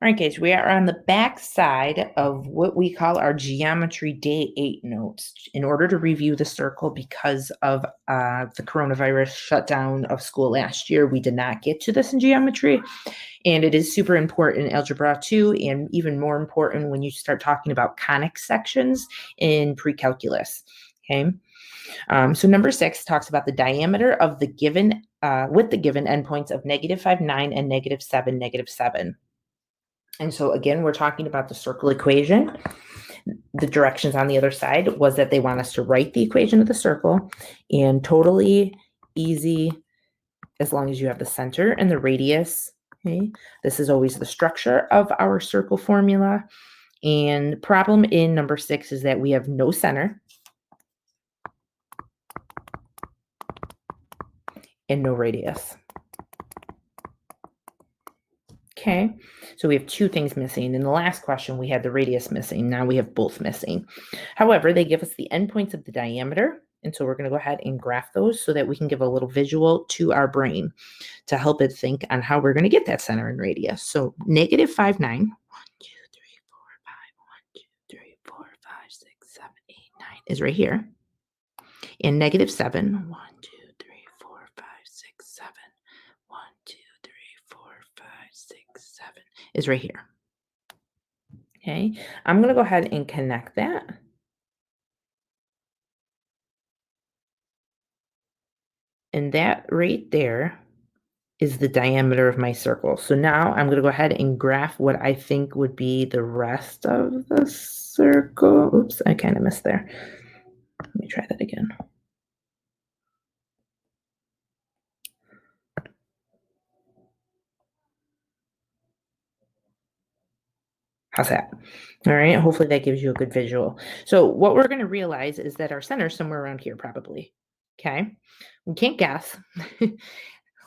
All right, guys, we are on the back side of what we call our Geometry Day 8 notes. In order to review the circle, because of the coronavirus shutdown of school last year, we did not get to this in geometry. And it is super important in Algebra 2, and even more important when you start talking about conic sections in pre-calculus. Okay. So number 6 talks about the diameter of the given, with the given endpoints of -5, 9, and -7, -7. And so again, we're talking about the circle equation. The directions on the other side was that they want us to write the equation of the circle, and totally easy as long as you have the center and the radius. Okay, this is always the structure of our circle formula. And problem in number 6 is that we have no center and no radius. Okay, so we have two things missing. In the last question, we had the radius missing. Now we have both missing. However, they give us the endpoints of the diameter. And so we're going to go ahead and graph those so that we can give a little visual to our brain to help it think on how we're going to get that center and radius. So -5, 9. 1, 2, 3, 4, 5. 1, 2, 3, 4, 5, 6, 7, 8, 9 is right here. And -7. 1, 2, 3, 4, 5, 6, 7. 1, 2, 3, 4, 5, 6, 7 is right here. Okay, I'm going to go ahead and connect that. And that right there is the diameter of my circle. So now I'm going to go ahead and graph what I think would be the rest of the circle. Oops, I kind of missed there. Let me try that again. How's that? All right, hopefully that gives you a good visual. So what we're going to realize is that our center is somewhere around here probably. Okay, we can't guess.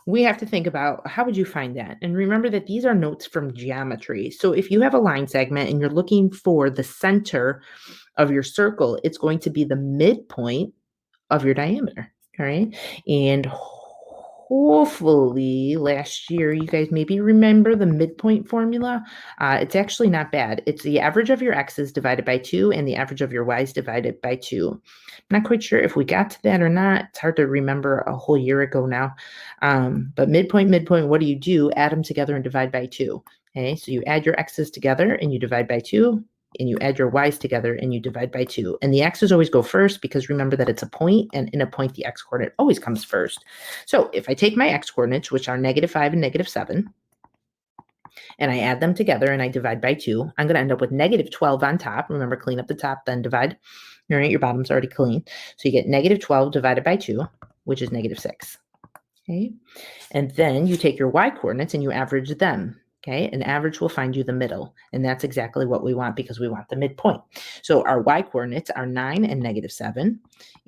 We have to think about how would you find that? And remember that these are notes from geometry. So if you have a line segment and you're looking for the center of your circle, it's going to be the midpoint of your diameter. All right. And hopefully last year you guys maybe remember the midpoint formula. It's actually not bad. It's the average of your x's divided by 2 and the average of your y's divided by 2. I'm not quite sure if we got to that or not. It's hard to remember a whole year ago now. But midpoint, what do you do? Add them together and divide by 2. Okay, so you add your x's together and you divide by 2. And you add your y's together and you divide by 2. And the x's always go first because remember that it's a point, and in a point, the x coordinate always comes first. So if I take my x coordinates, which are -5 and -7, and I add them together and I divide by 2, I'm going to end up with -12 on top. Remember, clean up the top, then divide. All right, your bottom's already clean. So you get -12 divided by 2, which is -6. Okay, and then you take your y coordinates and you average them. Okay, an average will find you the middle, and that's exactly what we want because we want the midpoint. So our y coordinates are 9 and -7,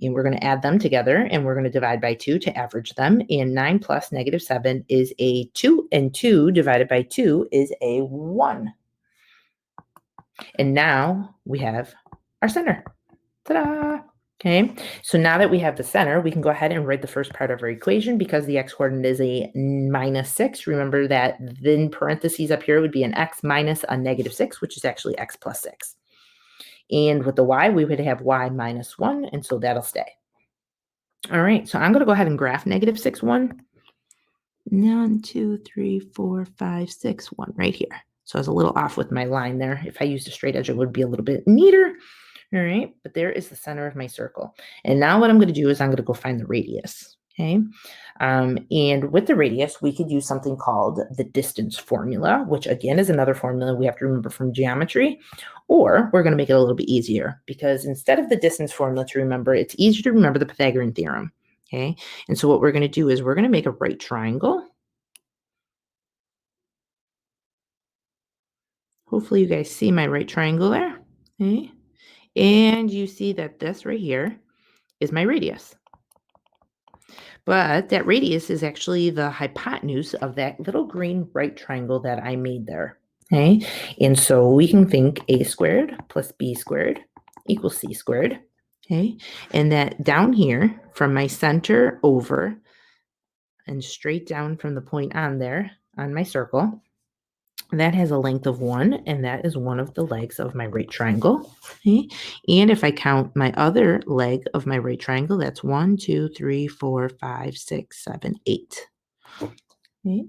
and we're going to add them together, and we're going to divide by 2 to average them, and 9 plus -7 is a 2, and 2 divided by 2 is a 1. And now we have our center. Ta-da! Okay, so now that we have the center, we can go ahead and write the first part of our equation because the x coordinate is a -6. Remember that then parentheses up here would be an x minus a -6, which is actually x plus 6. And with the y, we would have y minus 1, and so that'll stay. All right, so I'm going to go ahead and graph -6, 1. 1, 2, 3, 4, 5, 6, 1 right here. So I was a little off with my line there. If I used a straight edge, it would be a little bit neater. All right, but there is the center of my circle. And now what I'm going to do is I'm going to go find the radius. Okay, and with the radius, we could use something called the distance formula, which again is another formula we have to remember from geometry. Or we're going to make it a little bit easier because instead of the distance formula to remember, it's easier to remember the Pythagorean theorem. Okay, and so what we're going to do is we're going to make a right triangle. Hopefully you guys see my right triangle there. Okay, and you see that this right here is my radius. But that radius is actually the hypotenuse of that little green right triangle that I made there. Okay, and so we can think a squared plus b squared equals c squared. Okay, and that down here from my center over and straight down from the point on there on my circle, that has a length of 1, and that is one of the legs of my right triangle. Okay? And if I count my other leg of my right triangle, that's 1, 2, 3, 4, 5, 6, 7, 8. Okay?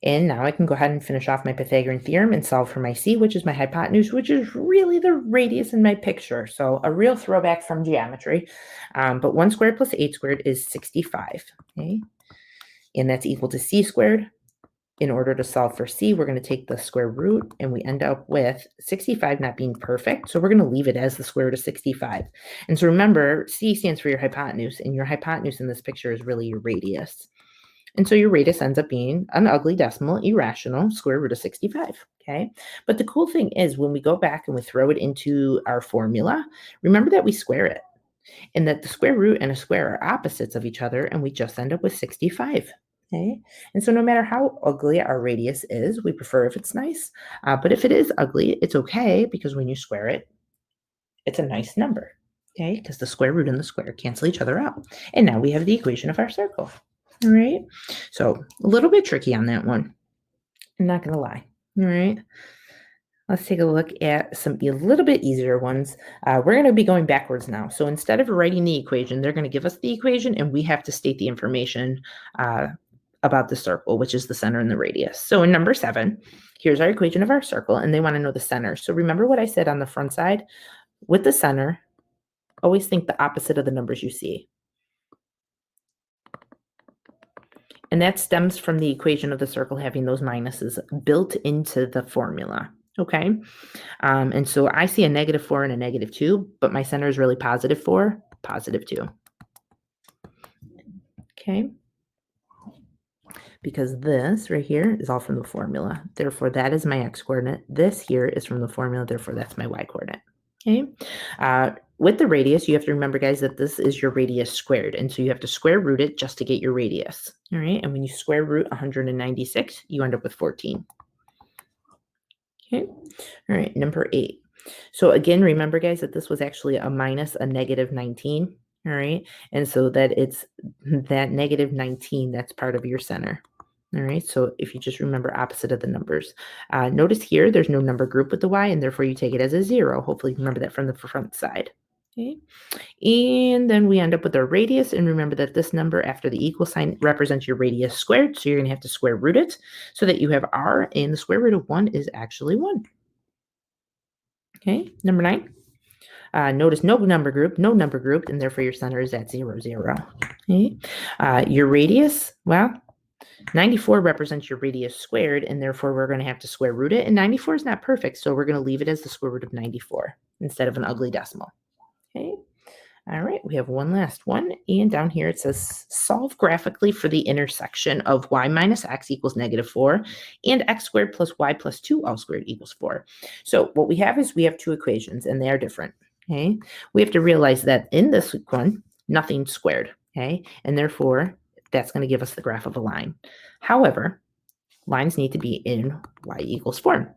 And now I can go ahead and finish off my Pythagorean theorem and solve for my C, which is my hypotenuse, which is really the radius in my picture. So a real throwback from geometry. But 1 squared plus 8 squared is 65. Okay? And that's equal to C squared. In order to solve for C, we're going to take the square root, and we end up with 65 not being perfect. So we're going to leave it as the square root of 65. And so remember, C stands for your hypotenuse, and your hypotenuse in this picture is really your radius. And so your radius ends up being an ugly decimal, irrational, square root of 65, okay? But the cool thing is when we go back and we throw it into our formula, remember that we square it, and that the square root and a square are opposites of each other, and we just end up with 65, okay? And so no matter how ugly our radius is, we prefer if it's nice, but if it is ugly, it's okay, because when you square it, it's a nice number, okay? Because the square root and the square cancel each other out. And now we have the equation of our circle. All right. So a little bit tricky on that one. I'm not going to lie. All right. Let's take a look at some a little bit easier ones. We're going to be going backwards now. So instead of writing the equation, they're going to give us the equation, and we have to state the information about the circle, which is the center and the radius. So in number 7, here's our equation of our circle, and they want to know the center. So remember what I said on the front side? With the center, always think the opposite of the numbers you see. And that stems from the equation of the circle having those minuses built into the formula, okay? And so I see a -4 and a -2, but my center is really +4, +2. Okay? Because this right here is all from the formula. Therefore, that is my x-coordinate. This here is from the formula. Therefore, that's my y-coordinate. Okay? With the radius, you have to remember, guys, that this is your radius squared. And so you have to square root it just to get your radius. All right? And when you square root 196, you end up with 14. Okay? All right, number 8. So again, remember, guys, that this was actually a minus a -19. All right? And so that it's that -19 that's part of your center. All right, so if you just remember opposite of the numbers. Notice here there's no number group with the y, and therefore you take it as a 0. Hopefully you remember that from the front side. Okay, and then we end up with our radius, and remember that this number after the equal sign represents your radius squared, so you're going to have to square root it so that you have r, and the square root of 1 is actually 1. Okay, number 9. Notice no number group, and therefore your center is at 0, 0. Okay, your radius, well, 94 represents your radius squared, and therefore we're going to have to square root it. And 94 is not perfect, so we're going to leave it as the square root of 94 instead of an ugly decimal. Okay. All right, we have one last one. And down here it says solve graphically for the intersection of y minus x equals -4 and x squared plus y plus 2 all squared equals 4. So what we have is we have two equations, and they are different. Okay. We have to realize that in this one, nothing's squared. Okay. And therefore, that's going to give us the graph of a line. However, lines need to be in y equals form,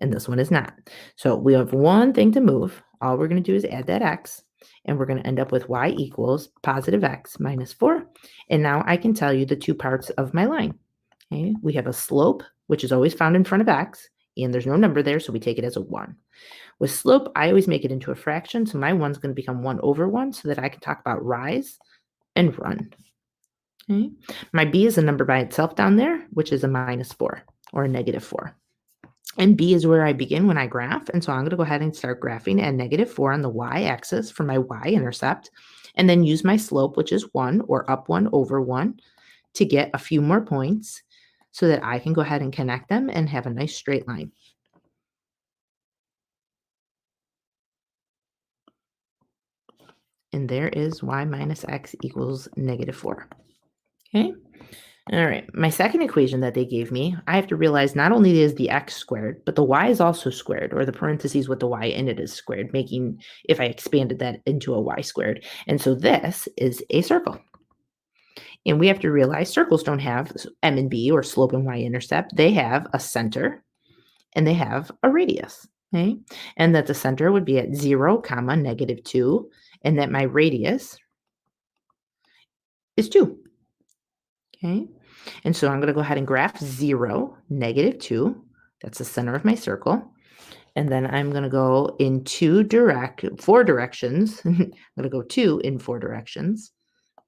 and this one is not. So we have one thing to move. All we're going to do is add that x, and we're going to end up with y equals positive x minus 4. And now I can tell you the two parts of my line. Okay? We have a slope, which is always found in front of x, and there's no number there, so we take it as a 1. With slope, I always make it into a fraction, so my 1's going to become 1 over 1 so that I can talk about rise and run. Okay. My b is a number by itself down there, which is a -4 or a -4. And b is where I begin when I graph. And so I'm going to go ahead and start graphing at -4 on the y-axis for my y-intercept, and then use my slope, which is 1 or up 1 over 1, to get a few more points so that I can go ahead and connect them and have a nice straight line. And there is y minus x equals -4. Okay. All right. My second equation that they gave me, I have to realize not only is the x squared, but the y is also squared, or the parentheses with the y in it is squared, making, if I expanded that into a y squared. And so this is a circle. And we have to realize circles don't have m and b, or slope and y-intercept. They have a center, and they have a radius. Okay. And that the center would be at 0, comma, -2, and that my radius is 2. Okay. And so I'm going to go ahead and graph 0, -2. That's the center of my circle. And then I'm going to go in 4 directions. I'm going to go 2 in 4 directions.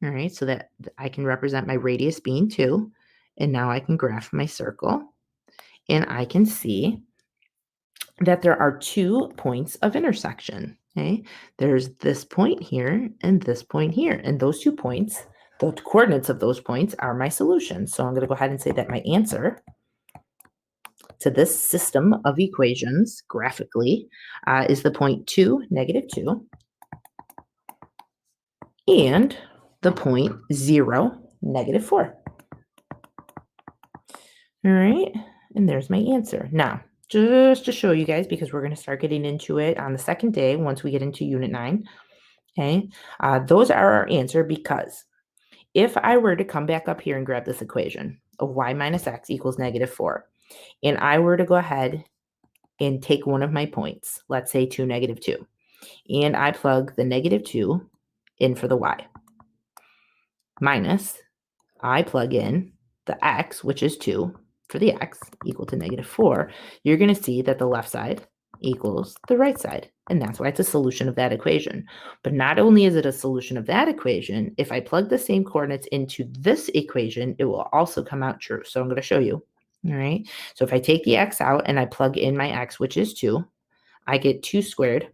All right, so that I can represent my radius being 2. And now I can graph my circle. And I can see that there are 2 points of intersection. Okay, there's this point here and this point here. And those 2 points, the coordinates of those points are my solution. So I'm going to go ahead and say that my answer to this system of equations graphically is the point 2, -2, and the point 0, -4. All right, and there's my answer. Now, just to show you guys, because we're going to start getting into it on the second day once we get into Unit 9, okay, those are our answer because if I were to come back up here and grab this equation of y minus x equals -4, and I were to go ahead and take one of my points, let's say 2, -2, and I plug the -2 in for the y, minus I plug in the x, which is 2, for the x, equal to -4, you're going to see that the left side equals the right side. And that's why it's a solution of that equation. But not only is it a solution of that equation, if I plug the same coordinates into this equation, it will also come out true. So I'm going to show you. All right. So if I take the x out and I plug in my x, which is 2, I get 2 squared,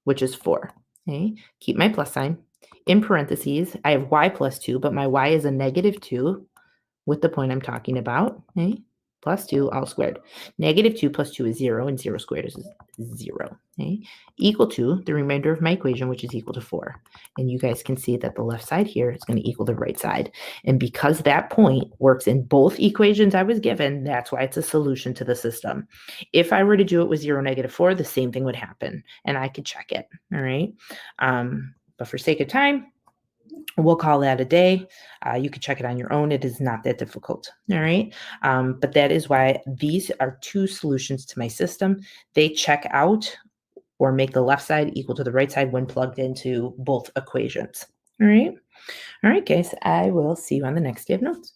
which is 4. Okay. Keep my plus sign. In parentheses, I have y plus 2, but my y is a -2 with the point I'm talking about. Okay. Plus 2 all squared. -2 plus 2 is 0, and 0 squared is 0. Okay. Equal to the remainder of my equation, which is equal to 4. And you guys can see that the left side here is going to equal the right side. And because that point works in both equations I was given, that's why it's a solution to the system. If I were to do it with 0, -4, the same thing would happen, and I could check it. All right. But for sake of time, we'll call that a day. You can check it on your own. It is not that difficult. All right. But that is why these are 2 solutions to my system. They check out or make the left side equal to the right side when plugged into both equations. All right. All right, guys. I will see you on the next day of notes.